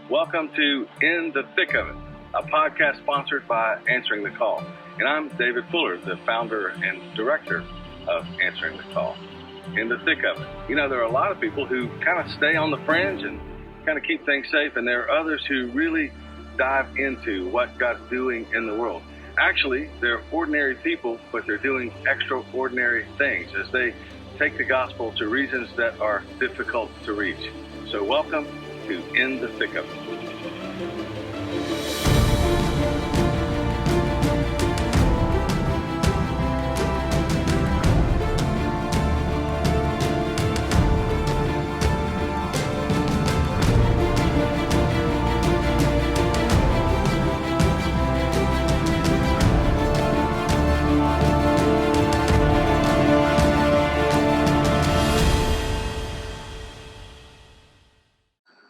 Welcome to In the Thick of It, a podcast sponsored by Answering the Call. And I'm David Fuller, the founder and director of Answering the Call. In the thick of it. You know, there are a lot of people who kind of stay on the fringe and kind of keep things safe, and there are others who really dive into what God's doing in the world. Actually, they're ordinary people, but they're doing extraordinary things as they take the gospel to regions that are difficult to reach. So welcome to In the Thick of It.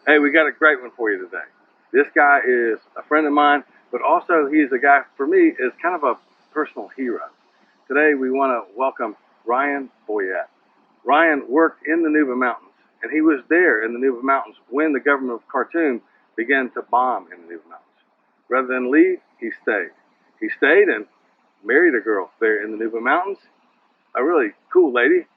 Hey, we got a great one for you today. This guy is a friend of mine, but also he's a guy, for me, is kind of a personal hero. Today, we want to welcome Ryan Boyett. Ryan worked in the Nuba Mountains, and he was there in the Nuba Mountains when the government of Khartoum began to bomb in the Nuba Mountains. Rather than leave, he stayed. He stayed and married a girl there in the Nuba Mountains, a really cool lady.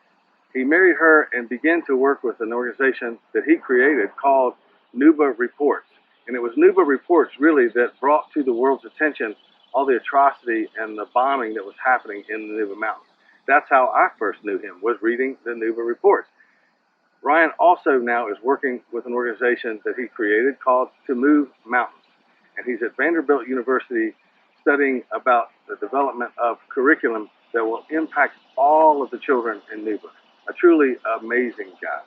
He married her and began to work with an organization that he created called Nuba Reports. And it was Nuba Reports really that brought to the world's attention all the atrocity and the bombing that was happening in the Nuba Mountains. That's how I first knew him, was reading the Nuba Reports. Ryan also now is working with an organization that he created called Nuba Mountains. And he's at Vanderbilt University studying about the development of curriculum that will impact all of the children in Nuba. A truly amazing guy.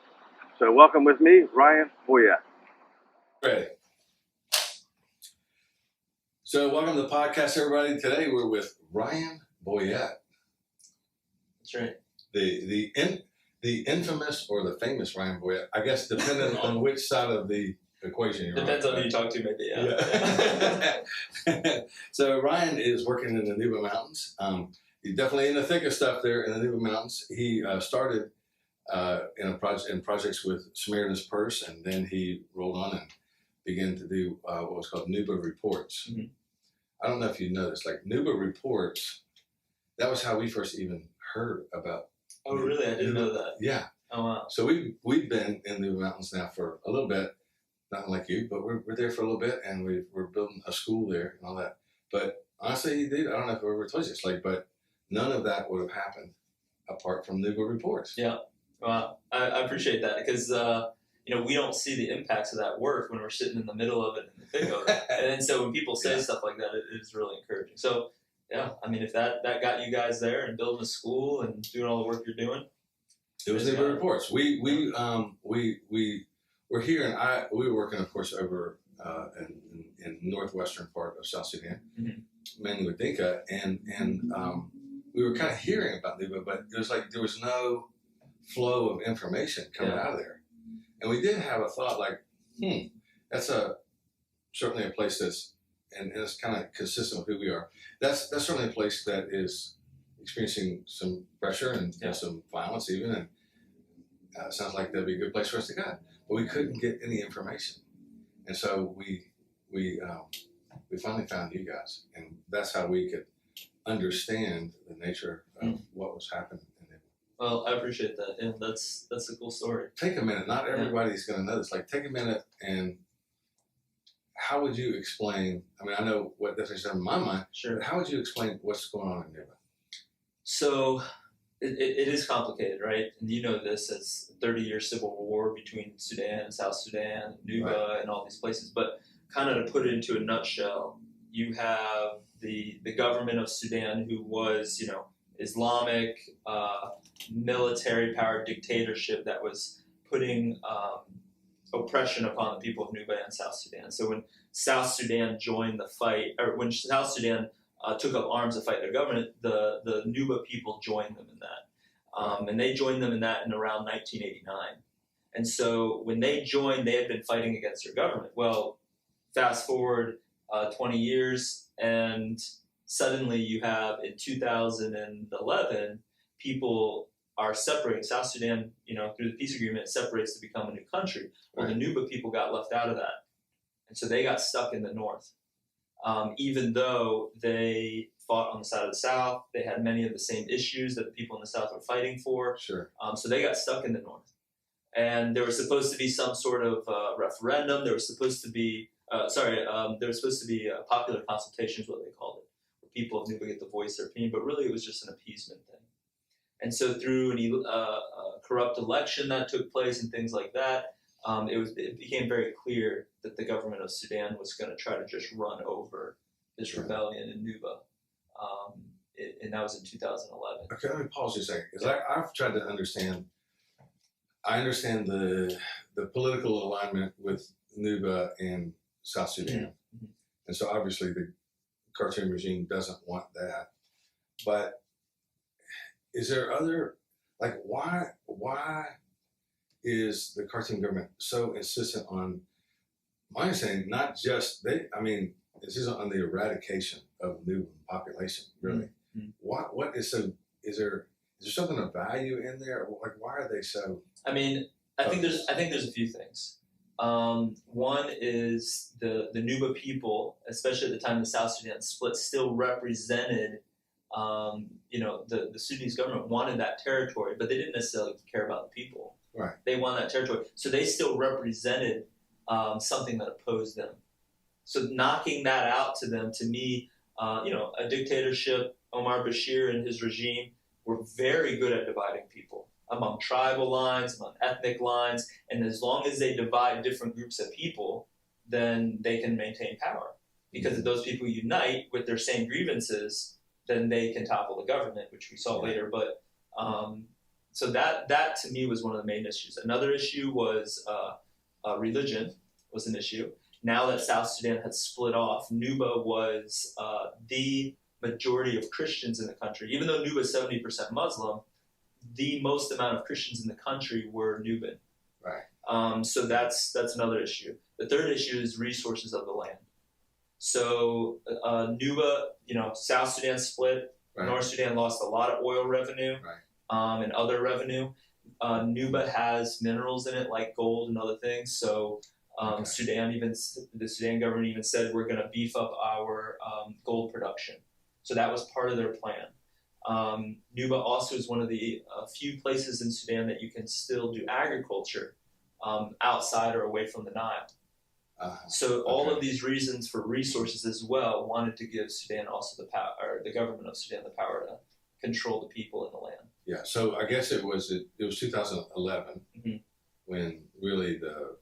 So welcome with me, Ryan Boyett. Ready. So welcome to the podcast, everybody. Today we're with Ryan Boyett. That's right. The infamous or the famous Ryan Boyett, I guess, depending on which side of the equation you're on. Depends on who you talk to, maybe. Yeah. So Ryan is working in the Nuba Mountains. He's definitely in the thick of stuff there in the Nuba Mountains. He started in projects with Samaritan's Purse, and then he rolled on and began to do what was called Nuba Reports. Mm-hmm. I don't know if you know this, like Nuba Reports, that was how we first even heard about. Oh, really? I didn't know that. Yeah. Oh, wow. So we've been in the mountains now for a little bit, not like you, but we're there for a little bit, and we're building a school there and all that. But honestly, dude, I don't know if I ever told you this, but none of that would have happened apart from Nuba Reports. Yeah. Well, I appreciate that because, we don't see the impacts of that work when we're sitting in the middle of it, in the thick of it. And so when people say stuff like that, it is really encouraging. So, yeah, I mean, if that got you guys there and building a school and doing all the work you're doing. It was Nuba Reports. We were here, and we were working, of course, over in northwestern part of South Sudan, mm-hmm. mainly with Dinka, and we were kind of hearing about Nuba, but it was like there was no flow of information coming out of there. And we did have a thought like, that's certainly a place that's, and it's kind of consistent with who we are. That's certainly a place that is experiencing some pressure and some violence even, and sounds like that'd be a good place for us to go. But we couldn't get any information. And so we finally found you guys, and that's how we could understand the nature of what was happening. Well, I appreciate that. Yeah, that's a cool story. Take a minute. Not everybody's going to know this. Like, take a minute, and how would you explain? I mean, I know what this is in my mind. Sure. But how would you explain what's going on in Nuba? So, it is complicated, right? And you know this as a 30-year civil war between Sudan and South Sudan, Nuba, and all these places. But kind of to put it into a nutshell, you have the government of Sudan, who was, Islamic military power dictatorship that was putting oppression upon the people of Nuba and South Sudan. So when South Sudan joined the fight, or when South Sudan took up arms to fight their government, the Nuba people joined them in that. And they joined them in that in around 1989. And so when they joined, they had been fighting against their government. Well, fast forward 20 years, and suddenly you have, in 2011, people are separating. South Sudan, through the peace agreement, separates to become a new country. Well, the Nuba people got left out of that. And so they got stuck in the north. Even though they fought on the side of the South, they had many of the same issues that the people in the South were fighting for. Sure. So they got stuck in the north. And there was supposed to be some sort of referendum. There was supposed to be, popular consultation is what they called it, where people of Nuba get to voice their opinion, but really it was just an appeasement thing. And so through a corrupt election that took place and things like that, it became very clear that the government of Sudan was going to try to just run over this rebellion in Nuba. And that was in 2011. Okay, let me pause you a second, because I've tried to understand. I understand the political alignment with Nuba and South Sudan. Mm-hmm. And so obviously the Khartoum regime doesn't want that. But is there other, like, why is the Khartoum government so insistent on, my understanding, not just, insistent on the eradication of Nubian population, really? Mm-hmm. What is so, is there something of value in there? Like, why are they so? I think there's a few things. One is the Nuba people, especially at the time the South Sudan split, still represented. The Sudanese government wanted that territory, but they didn't necessarily care about the people. Right. They wanted that territory, so they still represented something that opposed them. So knocking that out to them, to me, a dictatorship, Omar Bashir and his regime were very good at dividing people among tribal lines, among ethnic lines, and as long as they divide different groups of people, then they can maintain power. Because if those people unite with their same grievances, then they can topple the government, which we saw later. But so that to me was one of the main issues. Another issue was religion was an issue. Now that South Sudan had split off, Nuba was the majority of Christians in the country. Even though Nuba is 70% Muslim, the most amount of Christians in the country were Nubian. Right. So that's another issue. The third issue is resources of the land. So Nuba, South Sudan split. Right. North Sudan lost a lot of oil revenue, right, and other revenue. Nuba has minerals in it like gold and other things. So the Sudan government even said we're going to beef up our gold production. So that was part of their plan. Nuba also is one of the few places in Sudan that you can still do agriculture outside or away from the Nile. So all of these reasons for resources as well wanted to give Sudan also the power, or the government of Sudan the power to control the people in the land. Yeah. So I guess it was 2011 mm-hmm. when really the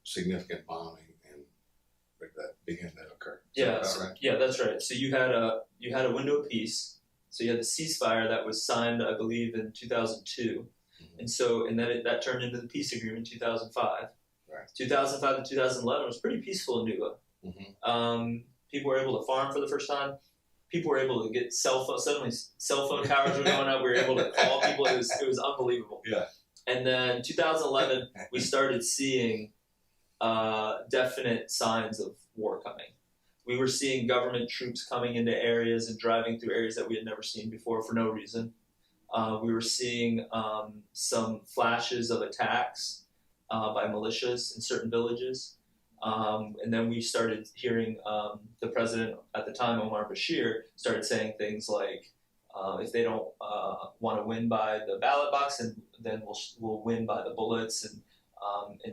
significant bombing and that began to occur. Right? Yeah, that's right. So you had a window of peace. So you had the ceasefire that was signed, I believe, in 2002, mm-hmm. and then that turned into the peace agreement in 2005. Right. 2005 to 2011 was pretty peaceful in Nuba. Mm-hmm. People were able to farm for the first time. People were able to get cell phone. Suddenly, cell phone towers were going up. We were able to call people. It was unbelievable. Yeah. And then 2011, we started seeing definite signs of war coming. We were seeing government troops coming into areas and driving through areas that we had never seen before for no reason. We were seeing some flashes of attacks by militias in certain villages. And then we started hearing the president at the time, Omar Bashir, started saying things like, if they don't want to win by the ballot box, then we'll win by the bullets, and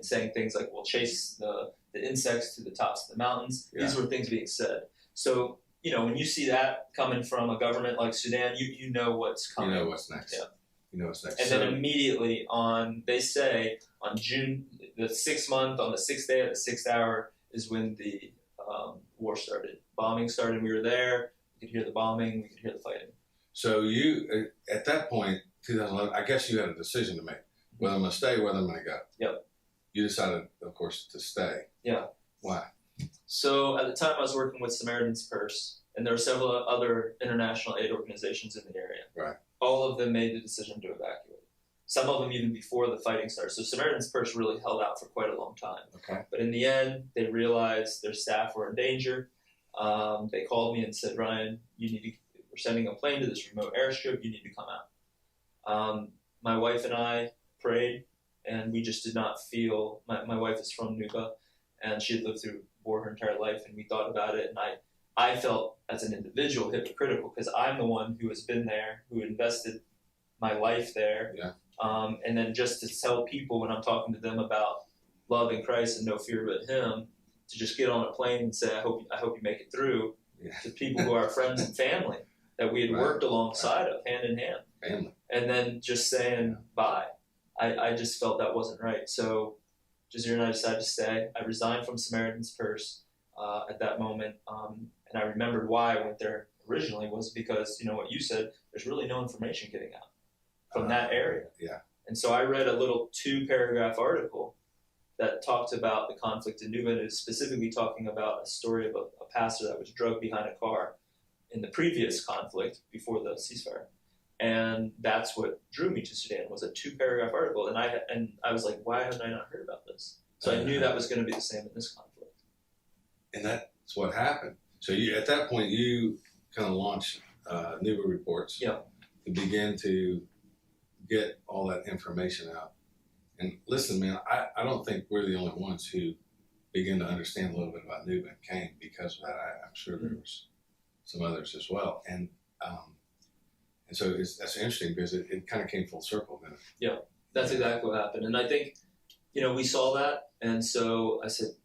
saying things like we'll chase the insects to the tops of the mountains. Yeah. These were things being said. So, when you see that coming from a government like Sudan, you know what's coming. You know what's next. Yeah. You know what's next. And then immediately they say on June, the 6th month, on the 6th day at the 6th hour is when the war started. Bombing started. We were there. We could hear the bombing. We could hear the fighting. So you, at that point, 2011, I guess you had a decision to make. Whether I'm going to stay, whether I'm going to go. Yep. You decided, of course, to stay. Yeah. Why? So at the time I was working with Samaritan's Purse, and there were several other international aid organizations in the area. Right. All of them made the decision to evacuate. Some of them even before the fighting started. So Samaritan's Purse really held out for quite a long time. Okay. But in the end, they realized their staff were in danger. They called me and said, Ryan, we're sending a plane to this remote airstrip. You need to come out. My wife and I prayed, and we just did not feel. My wife is from Nuba, and she had lived through before her entire life, and we thought about it, and I felt as an individual hypocritical because I'm the one who has been there, who invested my life there. Yeah. And then just to tell people when I'm talking to them about love in Christ and no fear but Him, to just get on a plane and say, I hope you make it through, to people who are friends and family that we had worked alongside of, hand in hand. Family. And then just saying bye. I just felt that wasn't right. So Jazir and I decided to stay. I resigned from Samaritan's Purse at that moment. And I remembered why I went there originally was because, what you said, there's really no information getting out from that area. Yeah. And so I read a little 2-paragraph article that talked about the conflict in Nuba, and it was specifically talking about a story of a pastor that was drugged behind a car in the previous conflict before the ceasefire. And that's what drew me to Sudan, was a 2-paragraph article. And I was like, why haven't I not heard about this? So I knew that was going to be the same in this conflict. And that's what happened. So at that point, you kind of launched Nuba Reports to begin to get all that information out. And listen, man, I don't think we're the only ones who begin to understand a little bit about Nuba and came because of that. I'm sure there was some others as well. And so that's interesting because it kind of came full circle. Then. Yeah, that's exactly what happened. And I think, we saw that. And so I said,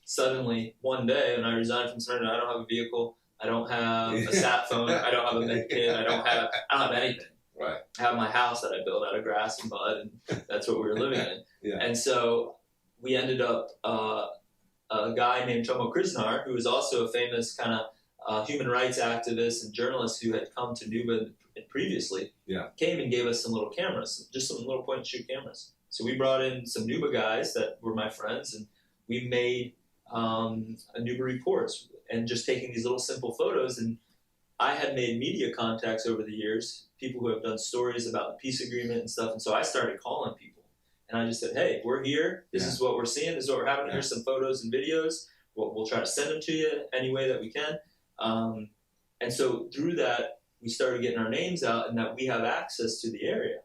suddenly one day when I resigned from Samaritan, I don't have a vehicle. I don't have a sat phone. I don't have a med kit. I don't have anything. Right. I have my house that I built out of grass and mud, and that's what we were living in. And so we ended up a guy named Tomo Krishnar, who was also a famous kind of human rights activist and journalist who had come to Nuba previously, came and gave us some little cameras, just some little point-and-shoot cameras. So we brought in some Nuba guys that were my friends, and we made a Nuba Reports, and just taking these little simple photos. And I had made media contacts over the years, people who have done stories about the peace agreement and stuff. And so I started calling people, and I just said, hey, we're here. This is what we're seeing. This is what we're having. Here's some photos and videos. We'll try to send them to you any way that we can. And so through that, we started getting our names out and that we have access to the area.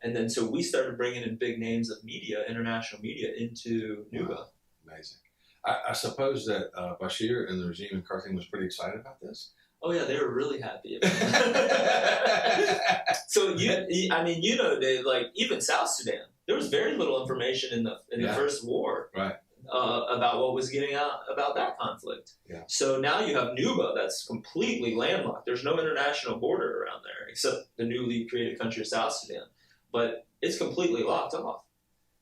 And then so we started bringing in big names of media, international media, into Nuba. Wow. Amazing. I suppose that Bashir and the regime in Khartoum was pretty excited about this. Oh yeah, they were really happy about it. So Dave, like even South Sudan, there was very little information in the first war about what was getting out about that conflict. Yeah. So now you have Nuba that's completely landlocked. There's no international border around there except the newly created country of South Sudan, but it's completely locked off.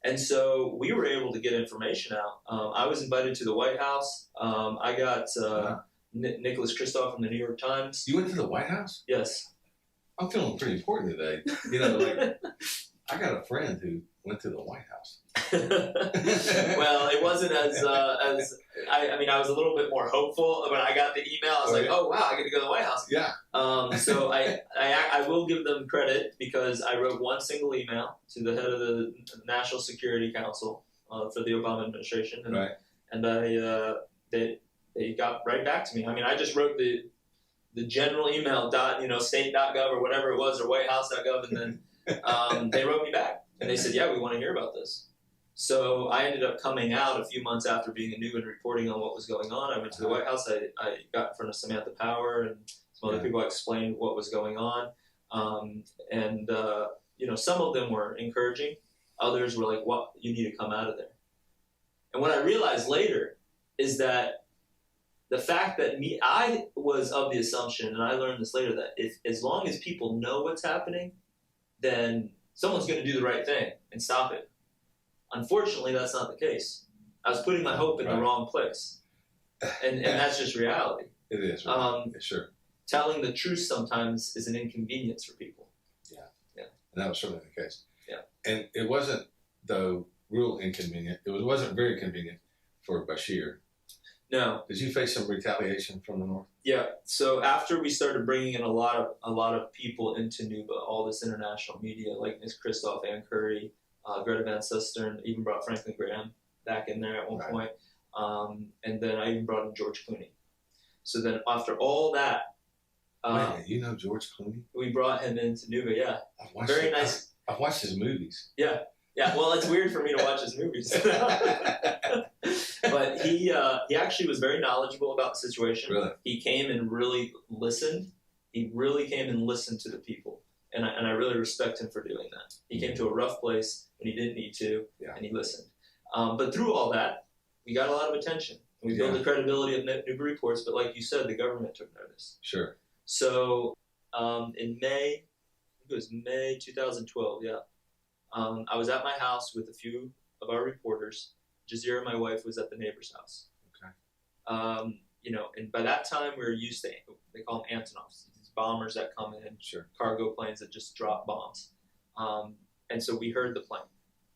And so we were able to get information out. I was invited to the White House. I got Nicholas Kristof from the New York Times. You went to the White House? Yes. I'm feeling pretty important today. I got a friend who went to the White House. Well, it wasn't as I was a little bit more hopeful when I got the email. I was like, oh wow, I get to go to the White House. Yeah. So I will give them credit because I wrote one single email to the head of the National Security Council for the Obama administration, and they got right back to me. I mean, I just wrote the general email state.gov or whatever it was, or whitehouse.gov, and then they wrote me back and they said, yeah, we want to hear about this. So I ended up coming out a few months after being a Nuba and reporting on what was going on. I went to the White House. I got in front of Samantha Power and some other people. I explained what was going on. Some of them were encouraging. Others were like, "What? You need to come out of there." And what I realized later is that the fact that I was of the assumption, and I learned this later, that as long as people know what's happening, then someone's going to do the right thing and stop it. Unfortunately, that's not the case. I was putting my hope in the wrong place. And that's just reality. It is. Sure. Telling the truth sometimes is an inconvenience for people. Yeah. And that was certainly the case. Yeah. And it wasn't, though, real inconvenient. It wasn't very convenient for Bashir. No. Did you face some retaliation from the North? Yeah. So after we started bringing in a lot of people into Nuba, all this international media, like Ms. Kristof, Ann Curry, Greta Van Susteren, even brought Franklin Graham back in there at one point. And then I even brought in George Clooney. So then after all that... Wait, you know George Clooney? We brought him into Nuba, yeah. Very nice. I've watched his movies. Yeah. Yeah, well, it's weird for me to watch his movies. But he actually was very knowledgeable about the situation. Really? He came and really listened. He really came and listened to the people. And I really respect him for doing that. He came to a rough place when he didn't need to, and he listened. But through all that, we got a lot of attention. We built the credibility of Nuba Reports, but like you said, the government took notice. Sure. So in May, I think it was May 2012, I was at my house with a few of our reporters. Jazeera, my wife, was at the neighbor's house. Okay. And by that time we were used to, they call them Antonovs, these bombers that come in, cargo planes that just drop bombs. And so we heard the plane.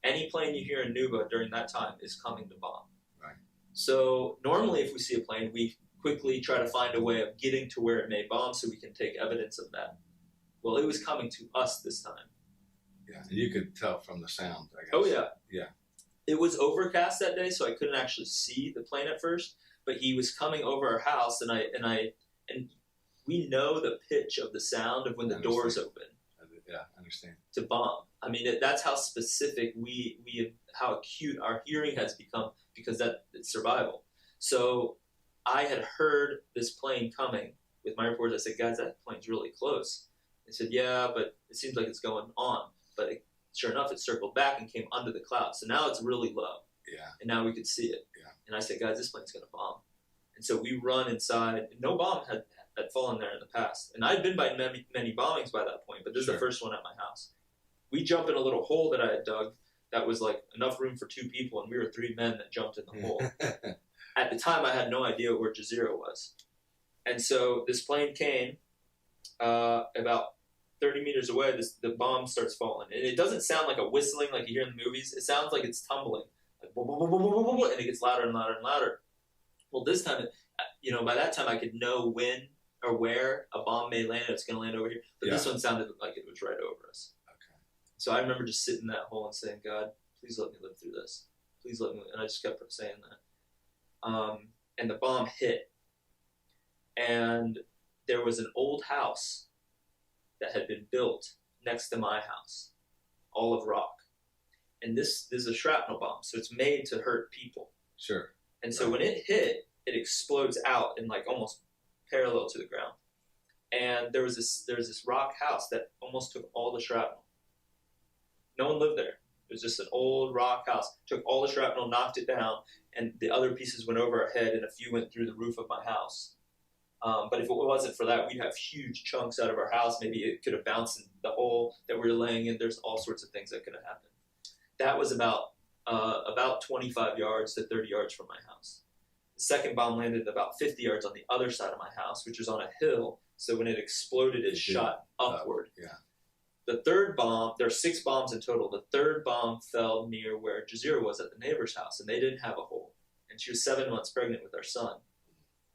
Any plane you hear in Nuba during that time is coming to bomb. Right. So normally if we see a plane, we quickly try to find a way of getting to where it may bomb so we can take evidence of that. Well, it was coming to us this time. Yeah, and you could tell from the sound, I guess. Oh, yeah. Yeah. It was overcast that day, so I couldn't actually see the plane at first, but he was coming over our house, and we know the pitch of the sound of when the doors open. Yeah, I understand. To bomb. I mean, that's how specific how acute our hearing has become because it's survival. So I had heard this plane coming with my reporters. I said, guys, that plane's really close. They said, yeah, but it seems like it's going on. But sure enough, it circled back and came under the clouds. So now it's really low. Yeah. And now we could see it. Yeah. And I said, guys, this plane's going to bomb. And so we run inside. No bomb had fallen there in the past. And I'd been by many bombings by that point, but this is the first one at my house. We jump in a little hole that I had dug that was like enough room for 2 people, and we were 3 men that jumped in the hole. At the time, I had no idea where Jazeera was. And so this plane came about 30 meters away. The bomb starts falling. And it doesn't sound like a whistling like you hear in the movies. It sounds like it's tumbling. Like, boom, boom, boom, boom, boom, boom, boom, and it gets louder and louder and louder. Well, this time, by that time, I could know when or where a bomb may land. It's going to land over here. But this one sounded like it was right over us. Okay. So I remember just sitting in that hole and saying, God, please let me live through this. Please let me. And I just kept saying that. And the bomb hit. And there was an old house that had been built next to my house, all of rock. And this is a shrapnel bomb, so it's made to hurt people. Sure. And so when it hit, it explodes out in like almost parallel to the ground. And there was this rock house that almost took all the shrapnel. No one lived there. It was just an old rock house. Took all the shrapnel, knocked it down, and the other pieces went over our head, and a few went through the roof of my house. But if it wasn't for that, we'd have huge chunks out of our house. Maybe it could have bounced in the hole that we were laying in. There's all sorts of things that could have happened. That was about 25 yards to 30 yards from my house. The second bomb landed about 50 yards on the other side of my house, which was on a hill. So when it exploded, it shot upward. The third bomb, there are 6 bombs in total. The third bomb fell near where Jazeera was at the neighbor's house, and they didn't have a hole. And she was 7 months pregnant with our son.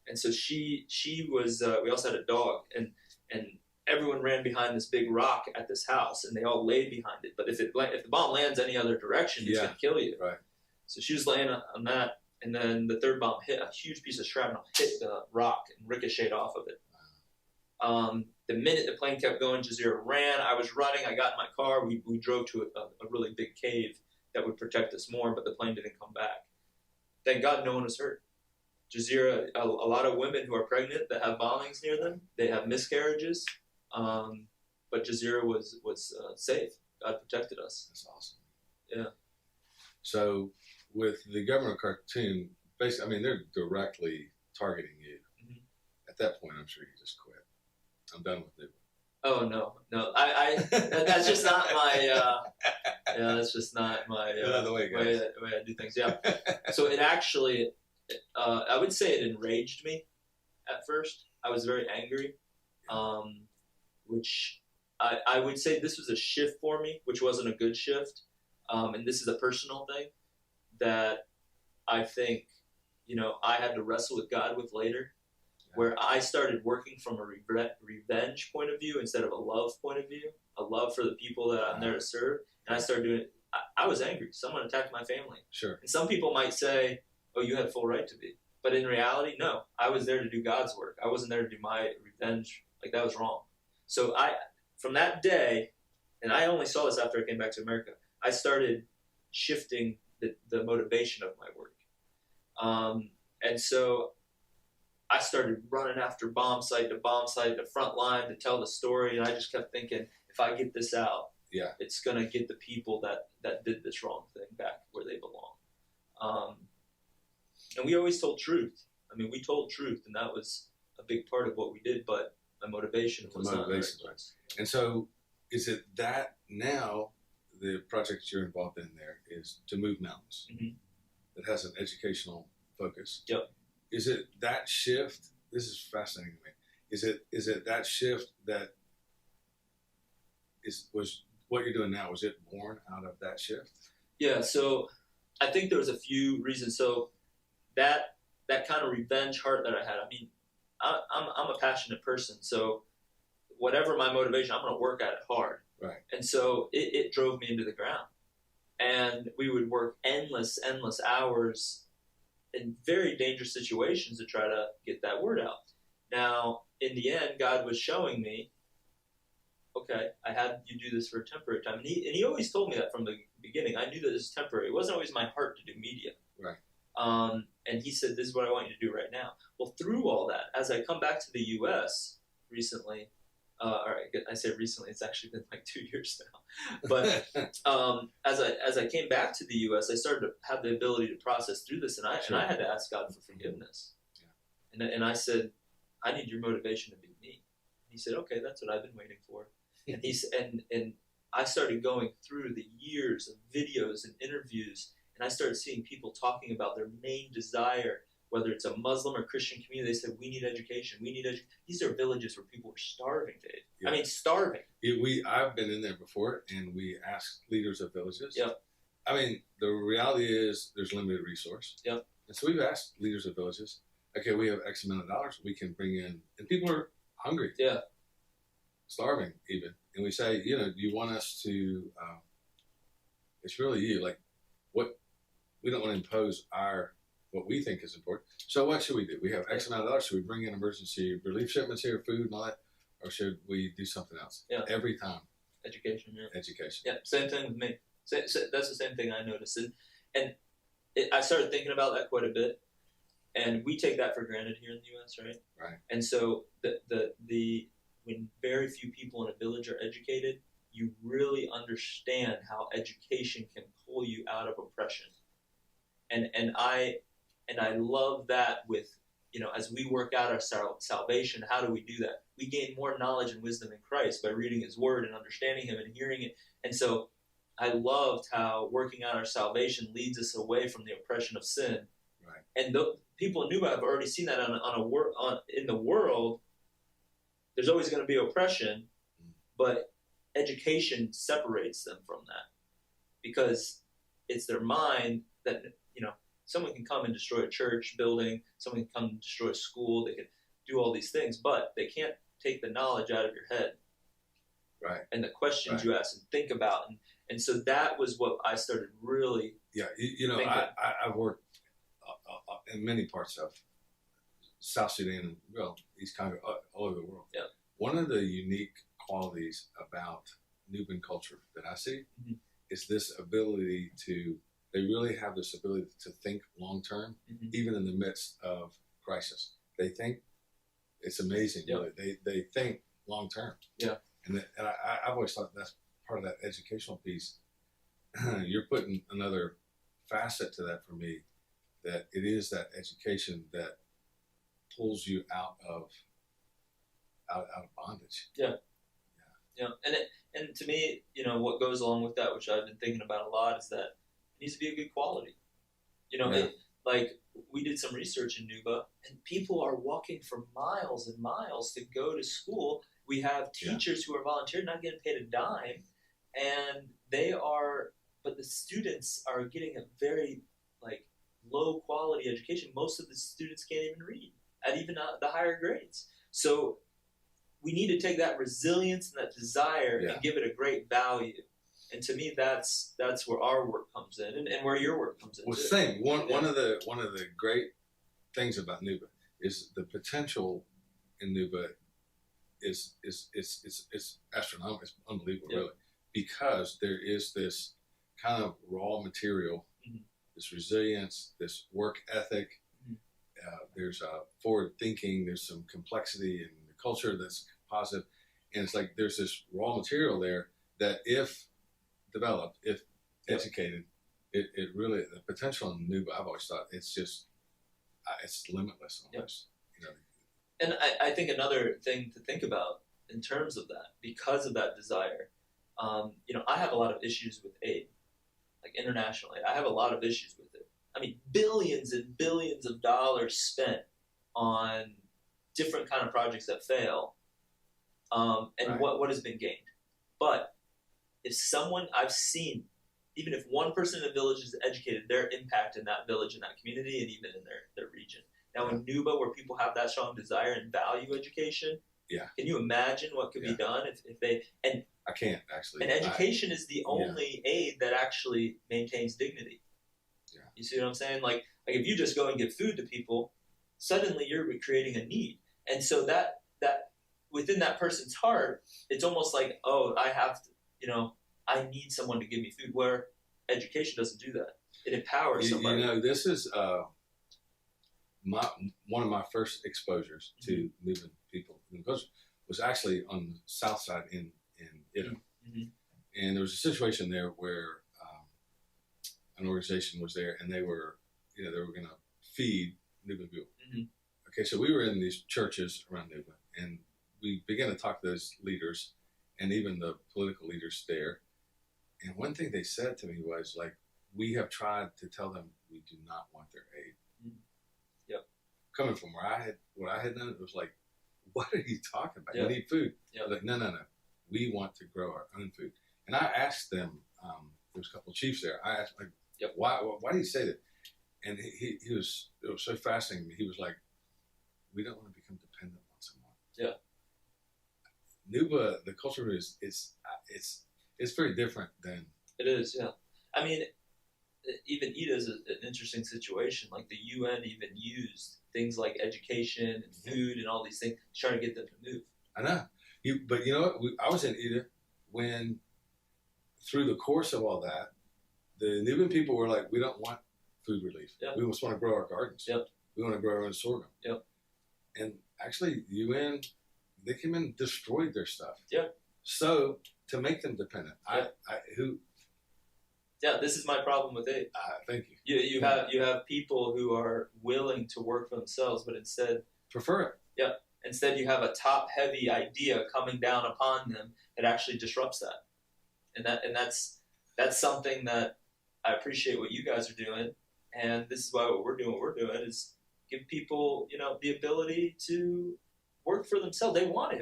And so she was, we also had a dog, and everyone ran behind this big rock at this house, and they all laid behind it. But if the bomb lands any other direction, it's going to kill you. Right. So she was laying on that, and then the third bomb hit a huge piece of shrapnel, hit the rock, and ricocheted off of it. The minute the plane kept going, Jazeera ran. I was running. I got in my car. We drove to a really big cave that would protect us more, but the plane didn't come back. Thank God no one was hurt. Jazeera, a lot of women who are pregnant that have bombings near them, they have miscarriages, but Jazeera was safe. God protected us. That's awesome. Yeah. So with the government cartoon, basically, I mean, they're directly targeting you. Mm-hmm. At that point, I'm sure you just quit. I'm done with it. Oh no! I that's just not my. That's just not my the way I do things. Yeah. So it actually. I would say it enraged me at first. I was very angry, which I would say this was a shift for me, which wasn't a good shift. And this is a personal thing that I think, I had to wrestle with God with later, where I started working from a revenge point of view instead of a love point of view, a love for the people that I'm there to serve. And I started doing it. I was angry. Someone attacked my family. Sure. And some people might say, oh, you had full right to be. But in reality, no. I was there to do God's work. I wasn't there to do my revenge. Like, that was wrong. So from that day, and I only saw this after I came back to America, I started shifting the motivation of my work. And so I started running after bomb site to bomb site to front line to tell the story, and I just kept thinking, if I get this out, it's going to get the people that did this wrong thing back where they belong. And we always told truth. I mean, we told truth, and that was a big part of what we did, but my motivation was not right. And so is it that now the project you're involved in there is to move mountains? That has an educational focus. Yep. Is it that shift? This is fascinating to me. Is it that shift that was what you're doing now? Was it born out of that shift? Yeah. So I think there was a few reasons. So that kind of revenge heart that I had. I mean, I'm a passionate person. So whatever my motivation, I'm going to work at it hard. Right. And so it drove me into the ground. And we would work endless hours in very dangerous situations to try to get that word out. Now, in the end, God was showing me, okay, I had you do this for a temporary time. And he always told me that from the beginning. I knew that this was temporary. It wasn't always my heart to do media. Right. And he said, this is what I want you to do right now. Well, through all that, as I come back to the U.S. recently, I say recently, it's actually been like 2 years now. But as I came back to the U.S., I started to have the ability to process through this, and I had to ask God for forgiveness. Yeah. And I said, I need your motivation to be me. And he said, okay, that's what I've been waiting for. And I started going through the years of videos and interviews, and I started seeing people talking about their main desire. Whether it's a Muslim or Christian community, they said, we need education. These are villages where people are starving, Dave. Yeah. I mean, starving. I've been in there before, and we asked leaders of villages. Yep. I mean, the reality is there's limited resource. Yep. And so we've asked leaders of villages, okay, we have X amount of dollars we can bring in. And people are hungry. Yeah. Starving, even. And we say, do you want us to, it's really you. Like, we don't want to impose what we think is important. So what should we do? We have X amount of dollars. Should we bring in emergency relief shipments here, food and all that? Or should we do something else? Yeah. Every time. Education, yeah. Education. Yeah, same thing with me. So that's the same thing I noticed. And I started thinking about that quite a bit. And we take that for granted here in the U.S., right? Right. And so when very few people in a village are educated, you really understand how education can pull you out of oppression. And I love that with, as we work out our salvation, how do we do that? We gain more knowledge and wisdom in Christ by reading his word and understanding him and hearing it. And so I loved how working out our salvation leads us away from the oppression of sin. Right. And the people in Nuba have already seen that in the world. There's always going to be oppression, but education separates them from that because it's their mind that, someone can come and destroy a church building, someone can come and destroy a school, they can do all these things, but they can't take the knowledge out of your head. Right. And the questions you ask and think about. And so that was what I started really thinking. I've worked in many parts of South Sudan and, East Congo, all over the world. Yeah. One of the unique qualities about Nubian culture that I see is this ability they really have this ability to think long-term, even in the midst of crisis. They think, it's amazing, really. They think long-term. Yeah. And I've always thought that's part of that educational piece. You're putting another facet to that for me, that it is that education that pulls you out of bondage. Yeah. And to me, what goes along with that, which I've been thinking about a lot, is that it needs to be a good quality. We did some research in Nuba, and people are walking for miles and miles to go to school. We have teachers who are volunteering, not getting paid a dime, and but the students are getting a very low quality education. Most of the students can't even read at even the higher grades. So we need to take that resilience and that desire and give it a great value. And to me, that's where our work comes in, and where your work comes in. Well, same. One of the great things about Nuba is the potential in Nuba is astronomical. It's unbelievable, really, because there is this kind of raw material this resilience, this work ethic. There's forward thinking. There's some complexity in the culture that's positive, and it's like there's this raw material there that, if developed, if educated, it really, the potential in Nuba, I've always thought it's just it's limitless almost. You know. And I think another thing to think about in terms of that, because of that desire, I have a lot of issues with aid, like internationally. I have a lot of issues with it. I mean, billions and billions of dollars spent on different kind of projects that fail, and right. what has been gained. But if someone, I've seen, even if one person in a village is educated, their impact in that village, in that community, and even in their region. Now in Nuba, where people have that strong desire and value education, can you imagine what could be done if they, and I can't actually. And education is the only aid that actually maintains dignity. Yeah. You see what I'm saying? Like if you just go and give food to people, suddenly you're creating a need. And so that within that person's heart, it's almost like, oh, I have to, I need someone to give me food, where education doesn't do that. It empowers somebody. This is one of my first exposures to Nubian people was actually on the south side in Italy. And there was a situation there where an organization was there, and they were going to feed Nubian people. Okay, so we were in these churches around Nuba, and we began to talk to those leaders and even the political leaders there. And one thing they said to me was like, we have tried to tell them we do not want their aid. Coming from what I had done, it was like, what are you talking about? You need food. Like, no. We want to grow our own food. And I asked them, there was a couple of chiefs there. I asked, like, why do you say that? And it was so fascinating to me. He was like, we don't want to become dependent on someone. Nuba, the culture is it's very different than. It is, yeah. I mean, even Ida is an interesting situation. Like the UN even used things like education and food and all these things to try to get them to move. I know. But you know what? I was in Ida when, through the course of all that, the Nubian people were like, we don't want food relief. We just want to grow our gardens. We want to grow our own sorghum. And actually, the UN, they came in and destroyed their stuff. So, to make them dependent, this is my problem with aid. Thank you. You have people who are willing to work for themselves, but instead prefer it. Instead, you have a top-heavy idea coming down upon them that actually disrupts that, and that's something that I appreciate what you guys are doing, and this is why what we're doing is give people the ability to work for themselves. They want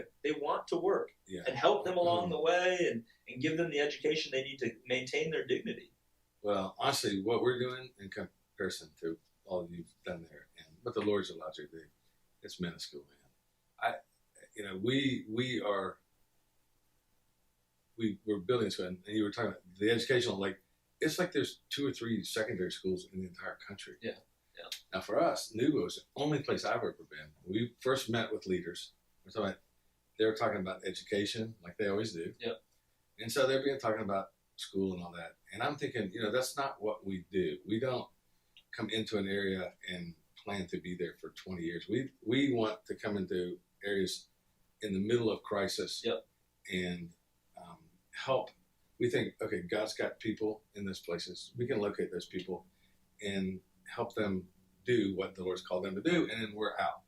to work, and help them along the way, and give them the education they need to maintain their dignity. Well, honestly, what we're doing in comparison to all you've done there, and what the Lord's allowed you to do, it's minuscule, man. We're building this, and you were talking about the educational, like, it's like there's 2 or 3 secondary schools in the entire country. Now for us, Nuba was the only place I've ever been. We first met with leaders. They were talking about education, like they always do. And so they began talking about school and all that. And I'm thinking, that's not what we do. We don't come into an area and plan to be there for 20 years. We want to come into areas in the middle of crisis and help. We think, okay, God's got people in those places. We can locate those people and help them do what the Lord's called them to do, and then we're out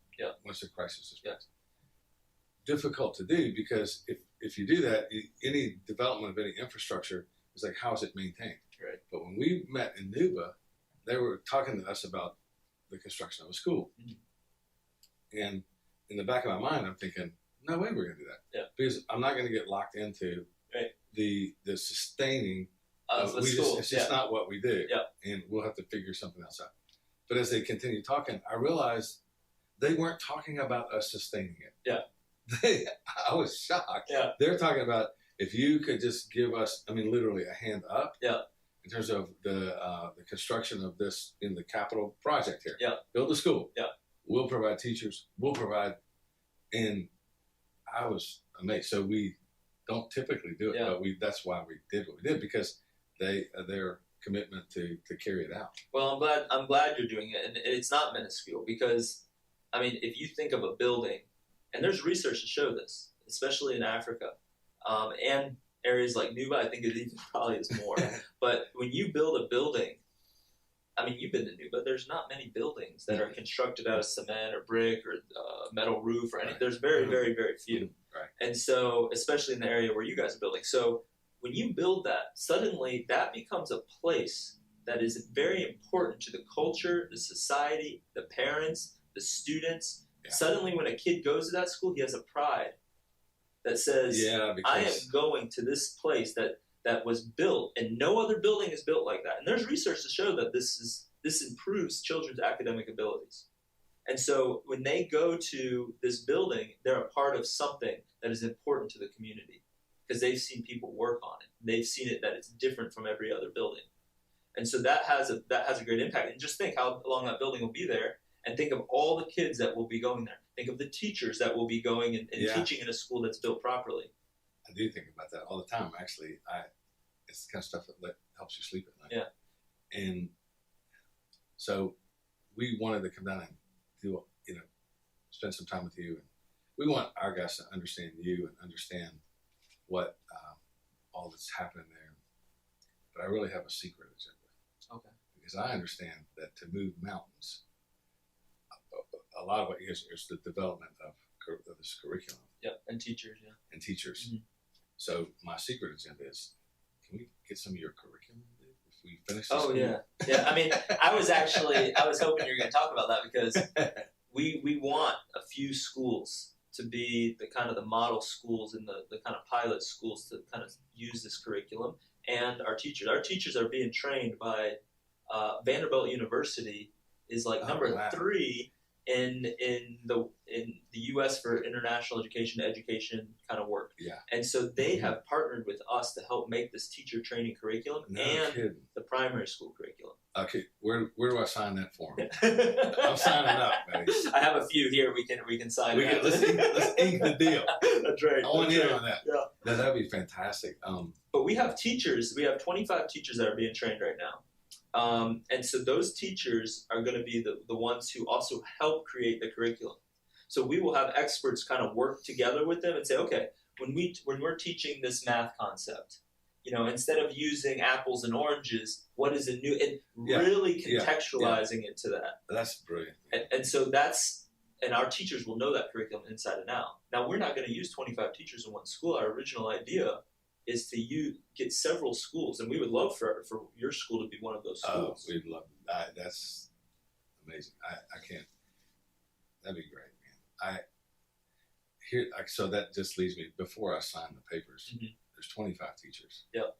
once the crisis is passed. Difficult to do, because if you do that, any development of any infrastructure is like, how is it maintained? Right. But when we met in Nuba, they were talking to us about the construction of a school. And in the back of my mind, I'm thinking, no way we're going to do that. Because I'm not going to get locked into the sustaining. It's just not what we do. And we'll have to figure something else out. But as they continued talking, I realized they weren't talking about us sustaining it. I was shocked. They're talking about, if you could just give us, literally a hand up. In terms of the construction of this in the capital project here. Build a school. We'll provide teachers. We'll provide. And I was amazed. So we don't typically do it, but that's why we did what we did, because they're commitment to carry it out. Well, I'm glad you're doing it, and it's not minuscule because, I mean, if you think of a building, and there's research to show this, especially in Africa, and areas like Nuba, I think it even probably is more. But when you build a building, I mean, you've been to Nuba. There's not many buildings that are constructed out of cement or brick or metal roof or anything. There's very, very, very few. Right. And so, especially in the area where you guys are building. So when you build that, suddenly that becomes a place that is very important to the culture, the society, the parents, the students. Yeah. Suddenly when a kid goes to that school, he has a pride that says, I am going to this place that was built, and no other building is built like that. And there's research to show that this improves children's academic abilities. And so when they go to this building, they're a part of something that is important to the community because they've seen people work on it. They've seen it that it's different from every other building. And so that has a great impact. And just think how long that building will be there, and think of all the kids that will be going there. Think of the teachers that will be going and teaching in a school that's built properly. I do think about that all the time, actually. It's the kind of stuff that helps you sleep at night. Yeah. And so we wanted to come down and do, spend some time with you. And we want our guys to understand you and understand what all that's happening there. But I really have a secret agenda. Okay. Because I understand that to move mountains, a lot of it is the development of this curriculum. Yeah, and teachers, yeah. And teachers. Mm-hmm. So my secret agenda is, can we get some of your curriculum if we finish this? Oh, yeah. Yeah, I mean, I was hoping you were going to talk about that because we want a few schools to be the kind of the model schools and the kind of pilot schools to kind of use this curriculum. And our teachers are being trained by Vanderbilt University is like number 3 in the U.S. for international education kind of work. Yeah. And so they have partnered with us to help make this teacher training curriculum the primary school curriculum. Okay, where do I sign that form? I'm signing up, baby. I have a few here. We can sign. Let's ink the deal. That's right. I want in on that. Yeah. No, that'd be fantastic. But we have teachers. We have 25 teachers that are being trained right now. And so those teachers are going to be the ones who also help create the curriculum. So we will have experts kind of work together with them and say, okay, when we're teaching this math concept, instead of using apples and oranges, what is a new, and really contextualizing it to that. That's brilliant. And so and our teachers will know that curriculum inside and out. Now, we're not going to use 25 teachers in one school. Our original idea is to get several schools, and we would love for your school to be one of those schools. Oh, we'd love that. That's amazing. I can't. That'd be great, man. So that just leaves me, before I sign the papers, mm-hmm. There's 25 teachers. Yep.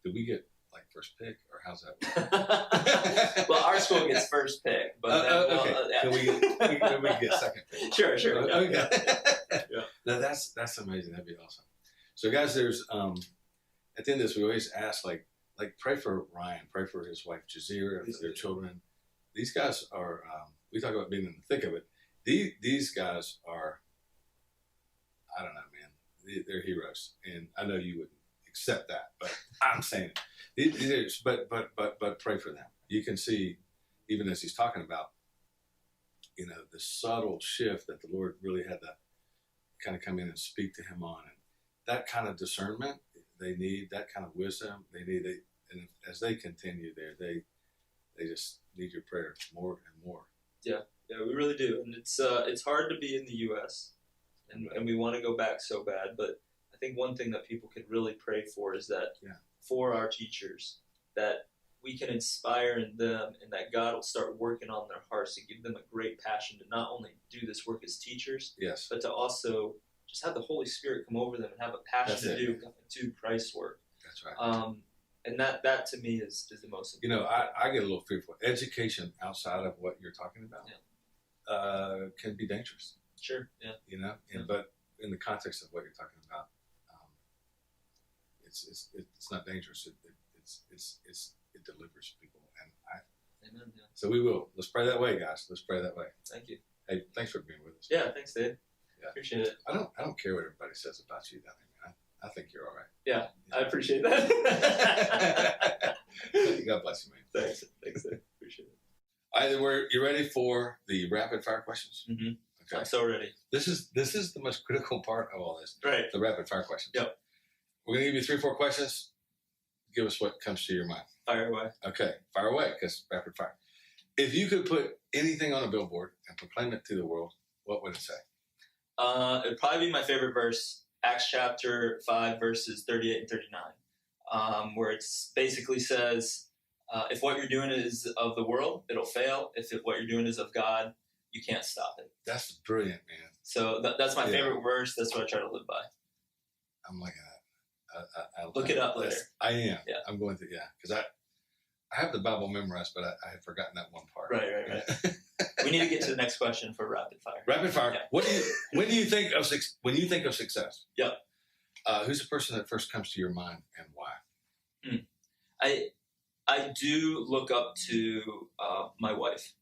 Do we get first pick, or how's that work? Well, our school gets first pick, but okay. Can we get second pick? Sure. Okay. Yeah. No, that's amazing. That'd be awesome. So, guys, there's at the end of this, we always ask like pray for Ryan, pray for his wife Jazira, and for their children. These guys are. We talk about being in the thick of it. These guys are. I don't know, man. They're heroes, and I know you wouldn't accept that, but I'm saying it. But pray for them. You can see, even as he's talking about, the subtle shift that the Lord really had to kind of come in and speak to him on, and that kind of discernment they need, that kind of wisdom they need. And as they continue there, they just need your prayer more and more. Yeah, we really do, and it's hard to be in the U.S. and we want to go back so bad, but I think one thing that people could really pray for is that for our teachers, that we can inspire in them, and that God will start working on their hearts to give them a great passion to not only do this work as teachers, but to also just have the Holy Spirit come over them and have a passion to do Christ's work. That's right. And that to me is the most important. I get a little fearful. Education outside of what you're talking about can be dangerous. Sure. Yeah. But in the context of what you're talking about, it's not dangerous. It delivers people, and Amen. Yeah. So we will. Let's pray that way, guys. Let's pray that way. Thank you. Hey, thanks for being with us. Yeah, thanks, Dave. Yeah. Appreciate it. I don't care what everybody says about you down there, man. I think you're all right. Yeah, I appreciate that. God bless you, man. Thanks. I appreciate it. All right, you ready for the rapid fire questions? Mm-hmm. Okay. I'm so ready. This is the most critical part of all this. Right. The rapid fire questions. Yep. We're gonna give you 3 or 4 questions. Give us what comes to your mind. Fire away. Okay, fire away, because rapid fire. If you could put anything on a billboard and proclaim it to the world, what would it say? It would probably be my favorite verse, Acts chapter 5, verses 38 and 39, where it basically says, if what you're doing is of the world, it'll fail. If what you're doing is of God, you can't stop it. That's brilliant, man. So that's my favorite verse. That's what I try to live by. I'm liking that. I Look it up later. I am. Yeah. I'm going to, because I have the Bible memorized, but I had forgotten that one part. Right. We need to get to the next question for rapid fire. Rapid fire. Yeah. When do you think of success? Yep. Who's the person that first comes to your mind and why? I do look up to my wife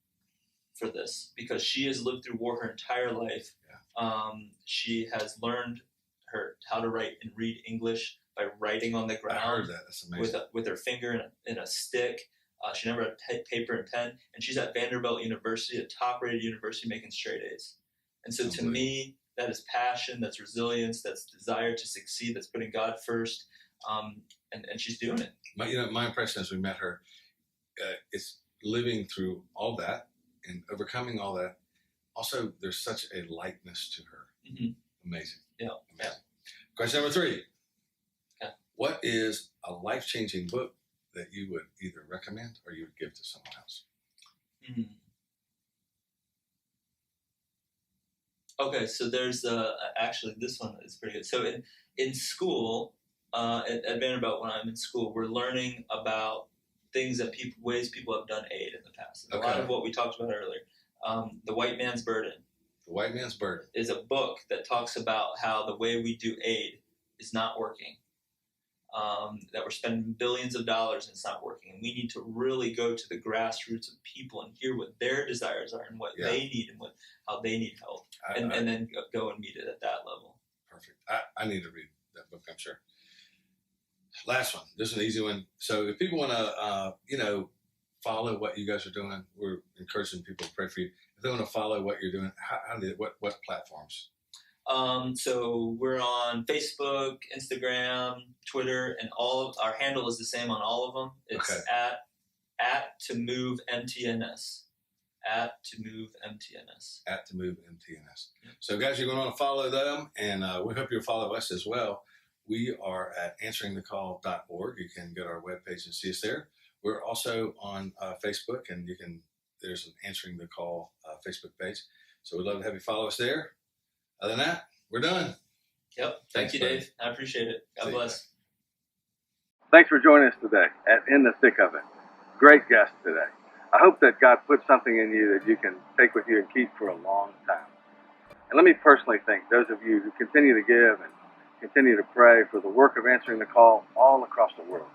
for this because she has lived through war her entire life. Yeah. She has learned how to write and read English by writing on the ground. I heard that. That's amazing. With her finger in a stick. She never had paper and pen, and she's at Vanderbilt University, a top-rated university, making straight A's. And so, to me, that is passion, that's resilience, that's desire to succeed, that's putting God first, and she's doing it. My impression as we met her, is living through all that and overcoming all that. Also, there's such a lightness to her. Mm-hmm. Amazing. Yeah. Amazing. Question number 3. Okay. What is a life-changing book that you would either recommend or you would give to someone else? Okay, so there's actually this one is pretty good. So in school, at Vanderbilt, when I'm in school, we're learning about ways people have done aid in the past. A lot of what we talked about earlier. The White Man's Burden. The White Man's Burden is a book that talks about how the way we do aid is not working. That we're spending billions of dollars and it's not working. And we need to really go to the grassroots of people and hear what their desires are and what they need and how they need help. And then go and meet it at that level. Perfect. I need to read that book, I'm sure. Last one. This is an easy one. So if people want to, follow what you guys are doing, we're encouraging people to pray for you. If they want to follow what you're doing, what platforms? So we're on Facebook, Instagram, Twitter, and our handle is the same on all of them. It's at to move MTNS. At to move MTNS. At to move MTNS. So guys, you're going to want to follow them, and we hope you'll follow us as well. We are at answeringthecall.org. You can go to our webpage and see us there. We're also on Facebook, and there's an Answering the Call Facebook page. So we'd love to have you follow us there. Other than that, we're done. Yep. Thank you, Dave. I appreciate it. God bless. Thanks for joining us today at In the Thick of It. Great guest today. I hope that God put something in you that you can take with you and keep for a long time. And let me personally thank those of you who continue to give and continue to pray for the work of Answering the Call all across the world.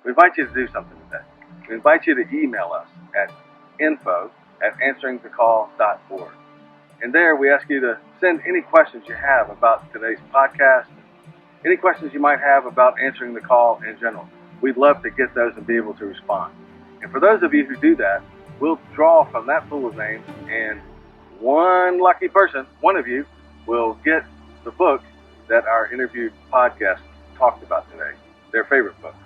We invite you to do something today. We invite you to email us at info@answeringthecall.org. And there we ask you to send any questions you have about today's podcast, any questions you might have about Answering the Call in general. We'd love to get those and be able to respond. And for those of you who do that, we'll draw from that pool of names, and one lucky person, one of you, will get the book that our interviewed podcast talked about today, their favorite book.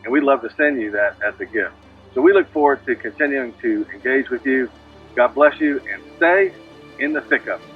And we'd love to send you that as a gift. So we look forward to continuing to engage with you. God bless you, and stay in the thick of it.